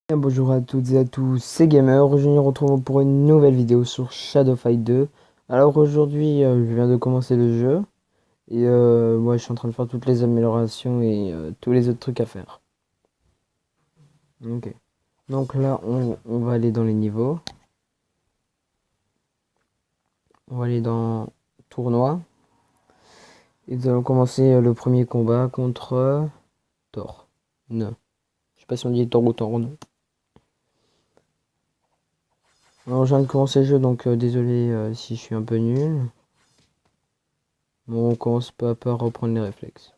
Bien, bonjour à toutes et à tous, c'est Gamer. Aujourd'hui, nous retrouvons pour une nouvelle vidéo sur Shadow Fight 2. Alors aujourd'hui, je viens de commencer le jeu et moi, je suis en train de faire toutes les améliorations et tous les autres trucs à faire. Ok. Donc là, on va aller dans les niveaux. On va aller dans tournoi. Et nous allons commencer le premier combat contre Thor. Non. Je sais pas si on dit Thor ou Thor ou non. Alors, je viens de commencer le jeu, donc désolé si je suis un peu nul. Bon, on commence peu à peu à reprendre les réflexes.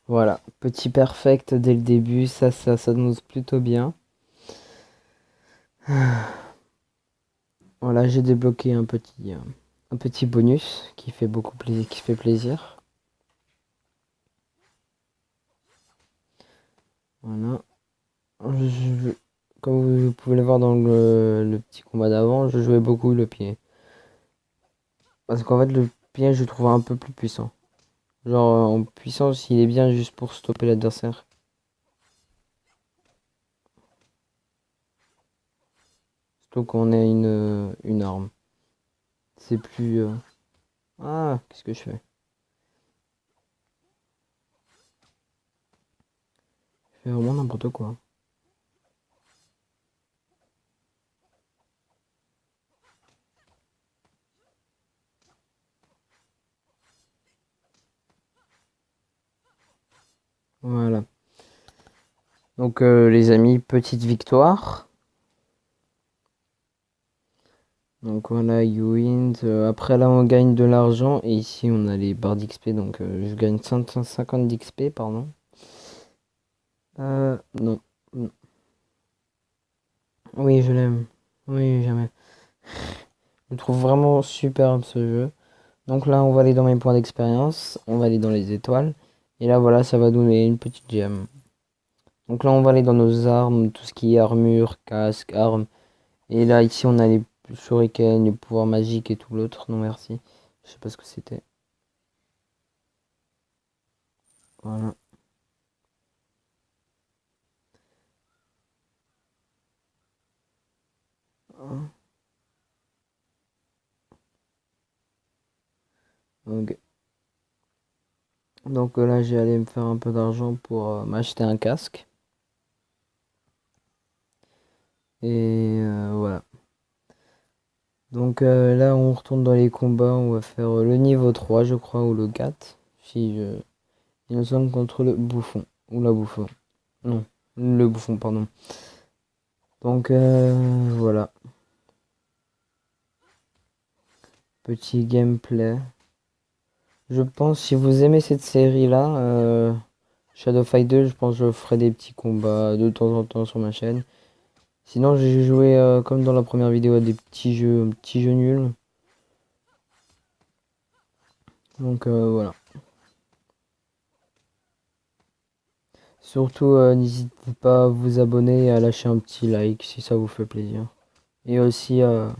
Voilà, petit perfect dès le début, ça s'annonce plutôt bien. Voilà, j'ai débloqué un petit bonus qui fait beaucoup plaisir, qui fait plaisir. Voilà. Je- Comme vous pouvez le voir dans le petit combat d'avant, je jouais beaucoup le pied. Parce qu'en fait, le pied, je le trouve un peu plus puissant. Genre, en puissance, il est bien juste pour stopper l'adversaire. Surtout quand on a une arme. C'est plus... Ah, qu'est-ce que je fais? Je fais vraiment n'importe quoi. Voilà. Donc les amis, petite victoire. Donc voilà, you win. Après là, on gagne de l'argent. Et ici, on a les barres d'XP. Donc je gagne 550 d'XP, pardon. Non. Non. Oui, je l'aime. Oui, jamais. Je le trouve vraiment superbe ce jeu. Donc là, on va aller dans mes points d'expérience. On va aller dans les étoiles. Et là, voilà, ça va donner une petite gemme. Donc là, on va aller dans nos armes. Tout ce qui est armure, casque, armes. Et là, ici, on a les shurikens, les pouvoirs magiques et tout l'autre. Non, merci. Je sais pas ce que c'était. Voilà. Ok. Donc là, j'ai allé me faire un peu d'argent pour m'acheter un casque. Et voilà. Donc là, on retourne dans les combats. On va faire le niveau 3 je crois, ou le 4. Si je... Il me semble contre le bouffon. Ou la bouffon. Non, le bouffon, pardon. Donc voilà. Petit gameplay. Je pense, si vous aimez cette série-là, Shadow Fight 2, je pense que je ferai des petits combats de temps en temps sur ma chaîne. Sinon, j'ai joué comme dans la première vidéo à des petits jeux nuls. Donc voilà. Surtout, n'hésitez pas à vous abonner et à lâcher un petit like si ça vous fait plaisir. Et aussi à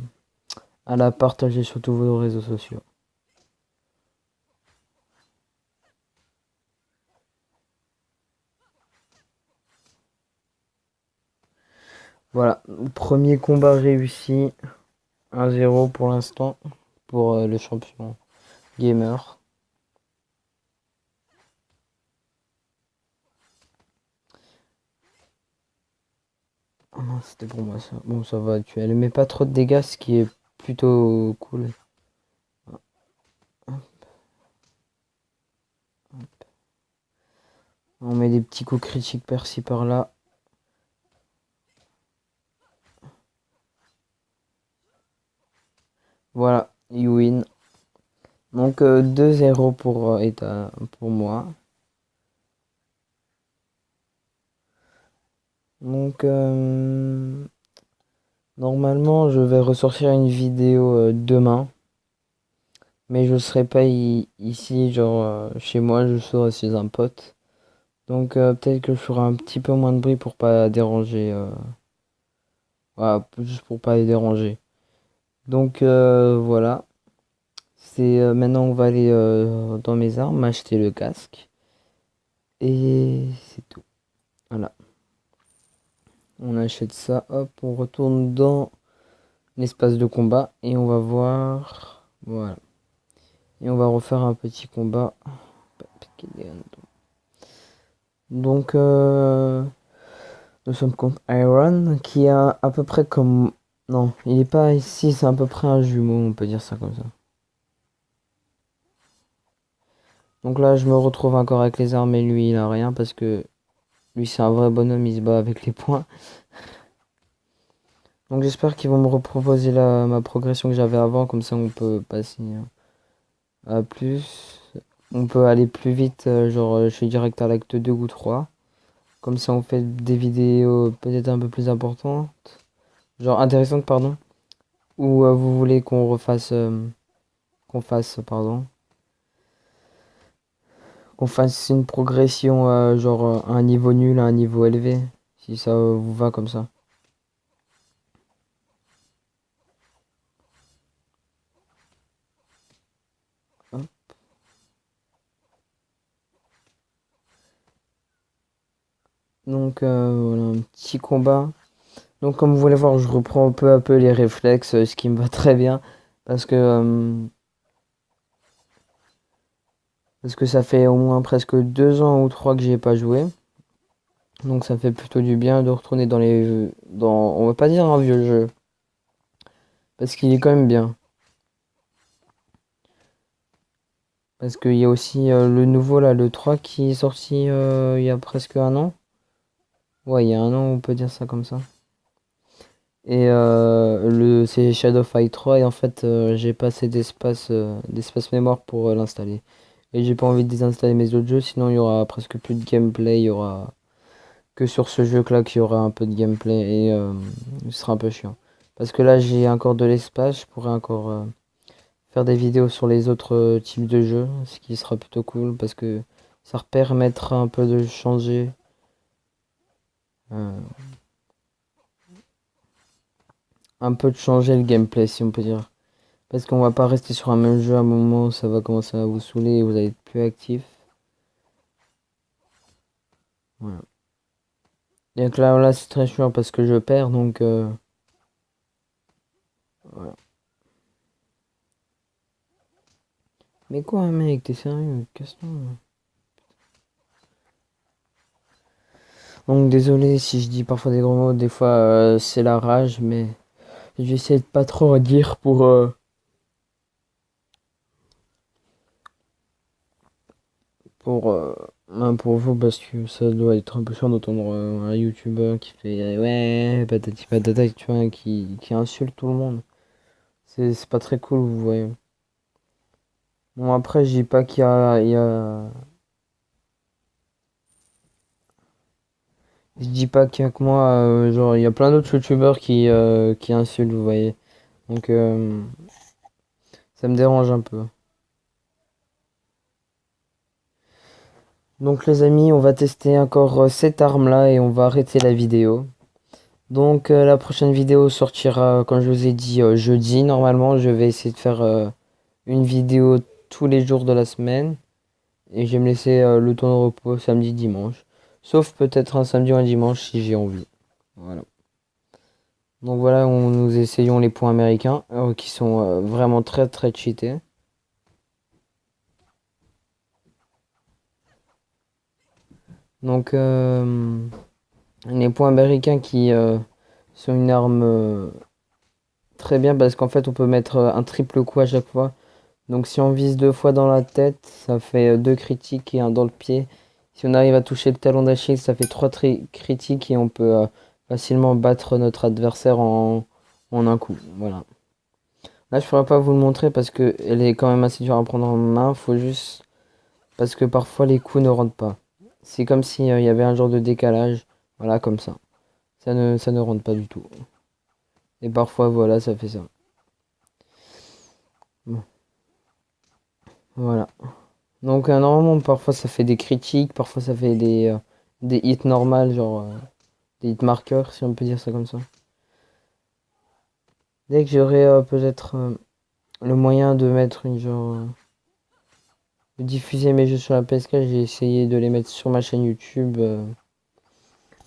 la partager sur tous vos réseaux sociaux. Voilà, premier combat réussi. 1-0 pour l'instant pour le champion gamer. Oh non, c'était pour moi ça. Bon, ça va, tu elle met pas trop de dégâts, ce qui est plutôt cool. On met des petits coups critiques par-ci par-là. Voilà, you win. Donc 2-0 pour moi. Donc normalement je vais ressortir une vidéo demain. Mais je serai pas ici, genre chez moi, je serai chez un pote. Donc peut-être que je ferai un petit peu moins de bruit pour pas déranger. Voilà, juste pour pas les déranger. Donc voilà. C'est maintenant on va aller dans mes armes, acheter le casque. Et c'est tout. Voilà. On achète ça, hop, on retourne dans l'espace de combat et on va voir. Voilà. Et on va refaire un petit combat. Donc nous sommes contre Iron qui a à peu près comme... Non, il est pas ici, c'est à peu près un jumeau, on peut dire ça comme ça. Donc là, je me retrouve encore avec les armes et lui, il a rien parce que lui, c'est un vrai bonhomme, il se bat avec les poings. Donc j'espère qu'ils vont me reproposer ma progression que j'avais avant, comme ça on peut passer à plus. On peut aller plus vite, genre je suis direct à l'acte 2 ou 3. Comme ça on fait des vidéos peut-être un peu plus importantes. Genre intéressantes, pardon. Ou vous voulez qu'on refasse... qu'on fasse, pardon. Qu'on fasse une progression, genre à un niveau nul à un niveau élevé. Si ça vous va comme ça. Hop. Donc voilà, un petit combat. Donc comme vous voulez voir, je reprends peu à peu les réflexes, ce qui me va très bien. Parce que, euh, parce que ça fait au moins presque 2 ans ou 3 que j'y ai pas joué. Donc ça fait plutôt du bien de retourner dans les... Dans, on va pas dire un vieux jeu. Parce qu'il est quand même bien. Parce qu'il y a aussi le nouveau, là, le 3 qui est sorti il y a presque un an. Ouais, il y a un an, on peut dire ça comme ça. Et c'est Shadow Fight 3 et en fait j'ai pas assez d'espace mémoire pour l'installer. Et j'ai pas envie de désinstaller mes autres jeux, sinon il y aura presque plus de gameplay, il y aura que sur ce jeu-là qu'il y aura un peu de gameplay et ce sera un peu chiant. Parce que là j'ai encore de l'espace, je pourrais encore faire des vidéos sur les autres types de jeux, ce qui sera plutôt cool parce que ça permettra un peu de changer. euh, un peu de changer le gameplay si on peut dire. Parce qu'on va pas rester sur un même jeu à un moment, ça va commencer à vous saouler et vous allez être plus actif. Voilà. Et donc là c'est très chiant parce que je perds, donc voilà. Mais quoi, mec, t'es sérieux? Casse-toi. Donc désolé si je dis parfois des gros mots, des fois c'est la rage, mais j'essaie de pas trop en dire pour, pour vous parce que ça doit être un peu chiant d'entendre un youtubeur qui fait ouais, patati patata, tu vois, qui insulte tout le monde. C'est pas très cool, vous voyez. Bon, après, je dis pas je dis pas qu'il y a que moi, genre, il y a plein d'autres youtubeurs qui insultent, vous voyez. Donc, ça me dérange un peu. Donc, les amis, on va tester encore cette arme-là et on va arrêter la vidéo. Donc, la prochaine vidéo sortira, comme je vous ai dit, jeudi. Normalement, je vais essayer de faire une vidéo tous les jours de la semaine. Et je vais me laisser le temps de repos samedi, dimanche. Sauf peut-être un samedi ou un dimanche si j'ai envie. Voilà. Donc voilà, nous essayons les points américains qui sont vraiment très très cheatés. Donc les points américains qui sont une arme très bien parce qu'en fait on peut mettre un triple coup à chaque fois. Donc si on vise 2 fois dans la tête, ça fait 2 critiques et un dans le pied. Si on arrive à toucher le talon d'Achille, ça fait 3 critiques et on peut facilement battre notre adversaire en un coup. Voilà. Là je pourrais pas vous le montrer parce que elle est quand même assez dure à prendre en main. Faut juste parce que parfois les coups ne rentrent pas. C'est comme s'il y avait un genre de décalage. Voilà, comme ça. Ça ne rentre pas du tout. Et parfois, voilà, ça fait ça. Bon, voilà. Donc, normalement, parfois ça fait des critiques, parfois ça fait des hits normales, genre des hits marqueurs, si on peut dire ça comme ça. Dès que j'aurai peut-être le moyen de mettre une genre de diffuser mes jeux sur la PS4, j'ai essayé de les mettre sur ma chaîne YouTube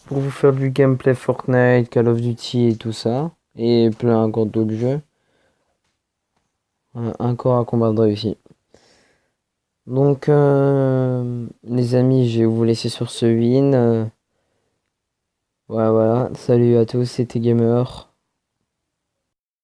pour vous faire du gameplay Fortnite, Call of Duty et tout ça. Et plein encore d'autres jeux. Encore un combat de réussi. Donc, les amis, je vais vous laisser sur ce win. Voilà, voilà. Salut à tous, c'était Gamer.